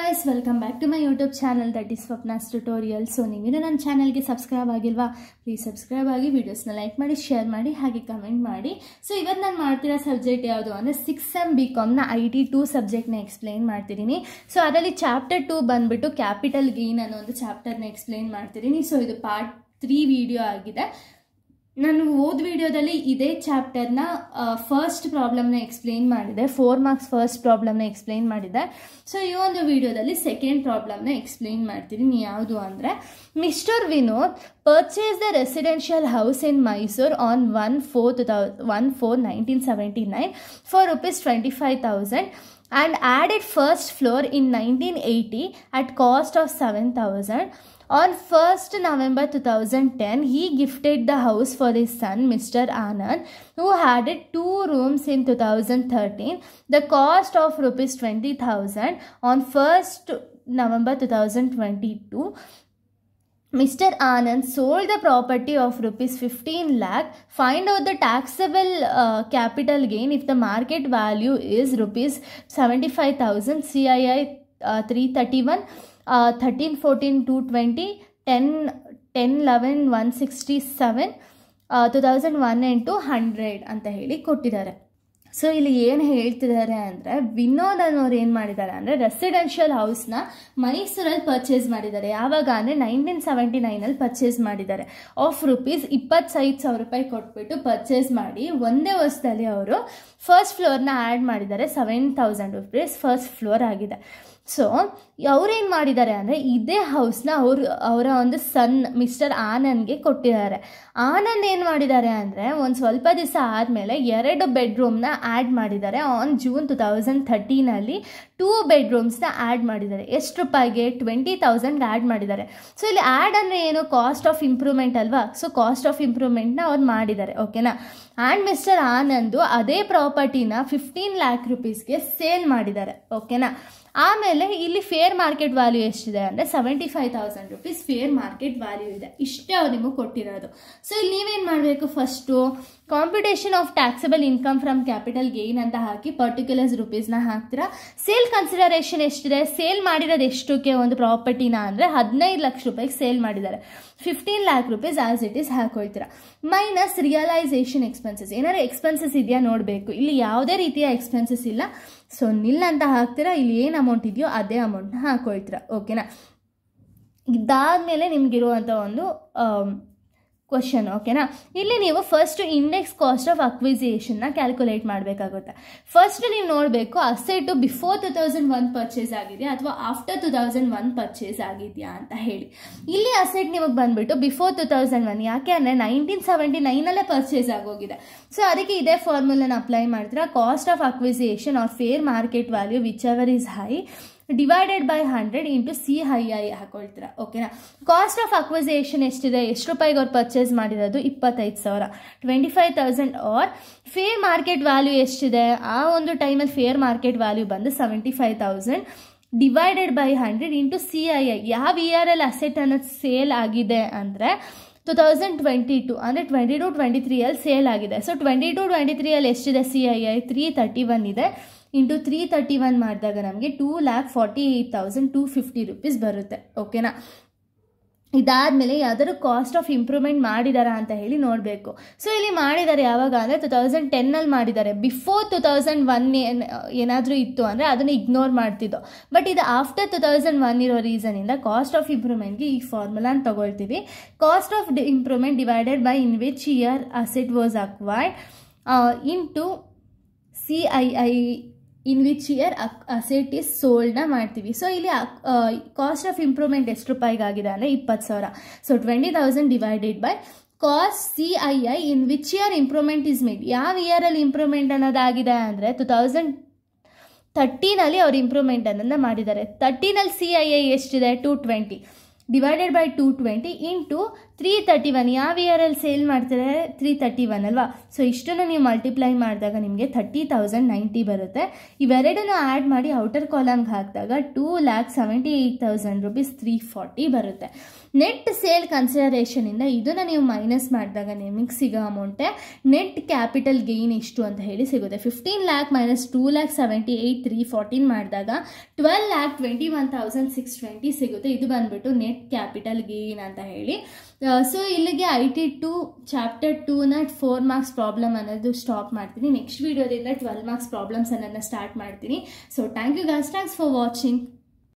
guys, welcome back to my YouTube channel that is Swapna's Tutorial. So ನೀವಿನ್ನು ನನ್ನ ಚಾನೆಲ್ಗೆ subscribe ಆಗಿಲ್ವಾ, please subscribe ಆಗಿ, ವಿಡಿಯೋಸ್ನ ಲೈಕ್ ಮಾಡಿ, ಶೇರ್ ಮಾಡಿ, ಹಾಗೆ ಕಮೆಂಟ್ ಮಾಡಿ. ಸೊ ಇವತ್ತು ನಾನು ಮಾಡ್ತಿರೋ ಸಬ್ಜೆಕ್ಟ್ ಯಾವುದು ಅಂದರೆ 6th BComನ IT 2 ಸಬ್ಜೆಕ್ಟ್ನ ಎಕ್ಸ್ಪ್ಲೈನ್ ಮಾಡ್ತಿದ್ದೀನಿ. ಸೊ ಅದರಲ್ಲಿ ಚಾಪ್ಟರ್ 2 ಬಂದ್ಬಿಟ್ಟು ಕ್ಯಾಪಿಟಲ್ ಗೇನ್ ಅನ್ನೋ ಒಂದು ಚಾಪ್ಟರ್ನ ಎಕ್ಸ್ಪ್ಲೈನ್ ಮಾಡ್ತಿದ್ದೀನಿ. ಸೊ ಇದು ಪಾರ್ಟ್ 3 ವಿಡಿಯೋ ಆಗಿದೆ. ನಾನು ಓದ್ ವಿಡಿಯೋದಲ್ಲಿ ಇದೇ ಚಾಪ್ಟರ್ನ ಫಸ್ಟ್ ಪ್ರಾಬ್ಲಮ್ನ ಎಕ್ಸ್ಪ್ಲೈನ್ ಮಾಡಿದೆ, 4 ಮಾರ್ಕ್ಸ್ ಫಸ್ಟ್ ಪ್ರಾಬ್ಲಮ್ನ ಎಕ್ಸ್ಪ್ಲೈನ್ ಮಾಡಿದೆ. ಸೊ ಈ ಒಂದು ವಿಡಿಯೋದಲ್ಲಿ ಸೆಕೆಂಡ್ ಪ್ರಾಬ್ಲಮ್ನ ಎಕ್ಸ್ಪ್ಲೈನ್ ಮಾಡ್ತೀನಿ. ಯಾವುದು ಅಂದರೆ, mister Vinod purchase the residential house in Mysuru on 1/4/1979 for ₹25,000 and added first floor in 1980 at cost of 7,000. On 1st November 2010, he gifted the house for his son, Mr. Anand, who had 2 rooms in 2013. The cost of ₹20,000. On 1st November 2022, Mr. Anand sold the property of ₹15 lakh. Find out the taxable capital gain if the market value is ₹75,000. CII 331, 13, 14, 220, 10, 11, 167, 2001 and 200 ಅಂತ ಹೇಳಿ ಕೊಟ್ಟಿದ್ದಾರೆ. So ಇಲ್ಲಿ ಏನು ಹೇಳ್ತಿದ್ದಾರೆ ಅಂದರೆ, ವಿನೋದ್ ಅನ್ನೋರು ಏನು ಮಾಡಿದ್ದಾರೆ ಅಂದರೆ, ರೆಸಿಡೆನ್ಷಿಯಲ್ ಹೌಸ್ನ ಮೈಸೂರಲ್ಲಿ ಪರ್ಚೇಸ್ ಮಾಡಿದ್ದಾರೆ. ಯಾವಾಗ ಅಂದರೆ 1979 ಪರ್ಚೇಸ್ ಮಾಡಿದ್ದಾರೆ. ಆಫ್ ₹25,000 ಕೊಟ್ಬಿಟ್ಟು ಪರ್ಚೇಸ್ ಮಾಡಿ ಒಂದೇ ವರ್ಷದಲ್ಲಿ ಅವರು ಫಸ್ಟ್ ಫ್ಲೋರ್ನ ಆ್ಯಡ್ ಮಾಡಿದ್ದಾರೆ. ₹7,000 ಫಸ್ಟ್ ಫ್ಲೋರ್ ಆಗಿದೆ. ಸೊ ಅವ್ರೇನು ಮಾಡಿದ್ದಾರೆ ಅಂದರೆ, ಇದೇ ಹೌಸ್ನ ಅವರ ಒಂದು ಸನ್ ಮಿಸ್ಟರ್ ಆನಂದ್ಗೆ ಕೊಟ್ಟಿದ್ದಾರೆ. ಆನಂದ್ ಏನು ಮಾಡಿದ್ದಾರೆ ಅಂದರೆ, ಒಂದು ಸ್ವಲ್ಪ ದಿವಸ ಆದಮೇಲೆ 2 ಬೆಡ್ರೂಮ್ನ ಆ್ಯಡ್ ಮಾಡಿದ್ದಾರೆ. ಆನ್ ಜೂನ್ 2013 2 ಬೆಡ್ರೂಮ್ಸ್ನ ಆ್ಯಡ್ ಮಾಡಿದ್ದಾರೆ. ಎಷ್ಟು ರೂಪಾಯಿಗೆ? 20,000 ಆ್ಯಡ್ ಮಾಡಿದ್ದಾರೆ. ಸೊ ಇಲ್ಲಿ ಆ್ಯಡ್ ಅಂದರೆ ಏನು? ಕಾಸ್ಟ್ ಆಫ್ ಇಂಪ್ರೂವ್ಮೆಂಟ್ ಅಲ್ವಾ. ಸೊ ಕಾಸ್ಟ್ ಆಫ್ ಇಂಪ್ರೂವ್ಮೆಂಟ್ನ ಅವ್ರು ಮಾಡಿದ್ದಾರೆ. ಓಕೆನಾ. ಆ್ಯಂಡ್ ಮಿಸ್ಟರ್ ಆನಂದು ಅದೇ ಪ್ರಾಪರ್ಟಿನ ₹15 lakh ಸೇಲ್ ಮಾಡಿದ್ದಾರೆ. ಓಕೆನಾ. ಆಮೇಲೆ ಇಲ್ಲಿ ಫೇರ್ ಮಾರ್ಕೆಟ್ ವ್ಯಾಲ್ಯೂ ಎಷ್ಟಿದೆ ಅಂದರೆ ₹75,000 ಫೇರ್ ಮಾರ್ಕೆಟ್ ವ್ಯಾಲ್ಯೂ ಇದೆ. ಇಷ್ಟೇ ಅವ್ರು ನಿಮಗೆ ಕೊಟ್ಟಿರೋದು. ಸೊ ಇಲ್ಲಿ ನೀವೇನು ಮಾಡಬೇಕು, first computation of taxable income from capital gain ಅಂತ ಹಾಕಿ ಪರ್ಟಿಕ್ಯುಲರ್ಸ್ ರುಪೀಸ್ನ ಹಾಕ್ತೀರಾ. ಸೇಲ್ ಕನ್ಸಿಡರೇಷನ್ ಎಷ್ಟಿದೆ? ಸೇಲ್ ಮಾಡಿರೋದು ಎಷ್ಟಕ್ಕೆ ಒಂದು ಪ್ರಾಪರ್ಟಿನ ಅಂದರೆ ₹15 ಲಕ್ಷ ಸೇಲ್ ಮಾಡಿದ್ದಾರೆ. ₹15 lakh ಆಸ್ ಇಟ್ ಈಸ್ ಹಾಕೊಳ್ತೀರಾ. Minus realisation expenses. ಏನಾದ್ರು ಎಕ್ಸ್ಪೆನ್ಸಸ್ ಇದೆಯಾ ನೋಡಬೇಕು. ಇಲ್ಲಿ ಯಾವುದೇ ರೀತಿಯ ಎಕ್ಸ್ಪೆನ್ಸಸ್ ಇಲ್ಲ. ಸೊ ನಿಲ್ ಅಂತ ಹಾಕ್ತೀರಾ. ಇಲ್ಲಿ ಏನು ಅಮೌಂಟ್ ಇದೆಯೋ ಅದೇ ಅಮೌಂಟ್ನ ಹಾಕೊಳ್ತೀರಾ. ಓಕೆನಾ. ಇದಾದಮೇಲೆ ನಿಮಗಿರುವಂಥ ಒಂದು ಕ್ವಶನ್. ಓಕೆನಾ. ಇಲ್ಲಿ ನೀವು ಫಸ್ಟ್ ಇಂಡೆಕ್ಸ್ ಕಾಸ್ಟ್ ಆಫ್ ಅಕ್ವಿಸಿಯೇಷನ್ನ ಕ್ಯಾಲ್ಕುಲೇಟ್ ಮಾಡಬೇಕಾಗುತ್ತೆ. ಫಸ್ಟ್ ನೀವು ನೋಡಬೇಕು, ಅಸೆಟ್ ಬಿಫೋರ್ 2001 ಪರ್ಚೇಸ್ ಆಗಿದೆಯಾ ಅಥವಾ ಆಫ್ಟರ್ 2001 ಪರ್ಚೇಸ್ ಆಗಿದೆಯಾ ಅಂತ ಹೇಳಿ. ಇಲ್ಲಿ ಅಸೆಟ್ ನಿಮಗೆ ಬಂದುಬಿಟ್ಟು ಬಿಫೋರ್ 2001. ಯಾಕೆ ಅಂದರೆ 1979 ಪರ್ಚೇಸ್ ಆಗೋಗಿದೆ. ಸೊ ಅದಕ್ಕೆ ಇದೇ ಫಾರ್ಮುಲಾನ ಅಪ್ಲೈ ಮಾಡ್ತೀರಾ. Cost of acquisition or fair market value which ever is high divided by 100 into CII ಹಾಕೊಳ್ತೀರಾ. ಓಕೆನಾ. ಕಾಸ್ಟ್ ಆಫ್ ಅಕ್ವಿಸಿಯೇಷನ್ ಎಷ್ಟಿದೆ? ಎಷ್ಟು ರೂಪಾಯಿಗೆ ಅವ್ರು ಪರ್ಚೇಸ್ ಮಾಡಿರೋದು? 25,000. 25,000 ಆರ್ ಫೇರ್ ಮಾರ್ಕೆಟ್ ವ್ಯಾಲ್ಯೂ ಎಷ್ಟಿದೆ? ಆ ಒಂದು ಟೈಮಲ್ಲಿ ಫೇರ್ ಮಾರ್ಕೆಟ್ ವ್ಯಾಲ್ಯೂ ಬಂದು 75,000 ಡಿವೈಡೆಡ್ ಬೈ 100 ಇಂಟು CII. ಯಾವ ಇಯರಲ್ಲಿ ಅಸೆಟ್ ಅನ್ನೋದು ಸೇಲ್ ಆಗಿದೆ ಅಂದರೆ 2022 ಅಂದರೆ 22-23 ಸೇಲ್ ಆಗಿದೆ. ಸೊ 22-23 ಎಷ್ಟಿದೆ? CII 331 ಇದೆ. ಇಂಟು 331 ಮಾಡಿದಾಗ ನಮಗೆ ₹2,48,250 ಬರುತ್ತೆ. ಓಕೆನಾ. ಇದಾದಮೇಲೆ ಯಾವ್ದಾದ್ರು ಕಾಸ್ಟ್ ಆಫ್ ಇಂಪ್ರೂವ್ಮೆಂಟ್ ಮಾಡಿದಾರಾ ಅಂತ ಹೇಳಿ ನೋಡಬೇಕು. ಸೊ ಇಲ್ಲಿ ಮಾಡಿದ್ದಾರೆ. ಯಾವಾಗ ಅಂದರೆ 2010 ಮಾಡಿದ್ದಾರೆ. ಬಿಫೋರ್ 2001 ಏನಾದರೂ ಇತ್ತು ಅಂದರೆ ಅದನ್ನು ಇಗ್ನೋರ್ ಮಾಡ್ತಿದ್ದೋ. ಬಟ್ ಇದು ಆಫ್ಟರ್ 2001 ಇರೋ ರೀಸನಿಂದ ಕಾಸ್ಟ್ ಆಫ್ ಇಂಪ್ರೂವ್ಮೆಂಟ್ಗೆ ಈ ಫಾರ್ಮುಲಾನ ತಗೊಳ್ತೀವಿ. Cost of improvement divided by in which year asset was acquired into CII in which year asset is ಸೋಲ್ಡ್ನ ಮಾಡ್ತೀವಿ. ಸೊ ಇಲ್ಲಿ ಕಾಸ್ಟ್ ಆಫ್ ಇಂಪ್ರೂವ್ಮೆಂಟ್ ಎಷ್ಟು ರೂಪಾಯಿಗಾಗಿದೆ ಅಂದರೆ 20,000. So 20,000 divided by cost CII in which year improvement is made. ಯಾವ ಇಯರಲ್ಲಿ improvement ಅನ್ನೋದಾಗಿದೆ ಅಂದರೆ 2013 ಅವ್ರು improvement ಅನ್ನೋದನ್ನ ಮಾಡಿದ್ದಾರೆ. 13 CII ಎಷ್ಟಿದೆ? 220. Divided by 220 into 331. ಯಾವ ಇಯರಲ್ಲಿ ಸೇಲ್ ಮಾಡ್ತಾರೆ? 331 ಅಲ್ವಾ. ಸೊ ಇಷ್ಟನ್ನು ನೀವು ಮಲ್ಟಿಪ್ಲೈ ಮಾಡಿದಾಗ ನಿಮಗೆ 30,090 ಬರುತ್ತೆ. ಇವೆರಡನ್ನು ಆ್ಯಡ್ ಮಾಡಿ ಔಟರ್ ಕಾಲಮ್ಗೆ ಹಾಕಿದಾಗ 2,78,000 ರೂಪೀಸ್ 340 ಬರುತ್ತೆ. ನೆಟ್ ಸೇಲ್ ಕನ್ಸಿಡರೇಷನಿಂದ ಇದನ್ನು ನೀವು ಮೈನಸ್ ಮಾಡಿದಾಗ ನಿಮಗೆ ಸಿಗೋ ಅಮೌಂಟೇ ನೆಟ್ ಕ್ಯಾಪಿಟಲ್ ಗೇನ್ ಎಷ್ಟು ಅಂತ ಹೇಳಿ ಸಿಗುತ್ತೆ. 15 lakh ಮೈನಸ್ 2,78,314 ಮಾಡಿದಾಗ 12,21,620 ಸಿಗುತ್ತೆ. ಇದು ಬಂದ್ಬಿಟ್ಟು ನೆಟ್ ಕ್ಯಾಪಿಟಲ್ ಗೇನ್ ಅಂತ ಹೇಳಿ. ಸೊ ಇಲ್ಲಿಗೆ IT2 ಚಾಪ್ಟರ್ 2ನ 4 ಮಾರ್ಕ್ಸ್ ಪ್ರಾಬ್ಲಮ್ ಅನ್ನೋದು ಸ್ಟಾಪ್ ಮಾಡ್ತೀನಿ. ನೆಕ್ಸ್ಟ್ ವಿಡಿಯೋದಿಂದ 12 ಮಾರ್ಕ್ಸ್ ಪ್ರಾಬ್ಲಮ್ಸ್ ಅನ್ನೋದನ್ನ ಸ್ಟಾರ್ಟ್ ಮಾಡ್ತೀನಿ. So thank you guys, thanks for watching.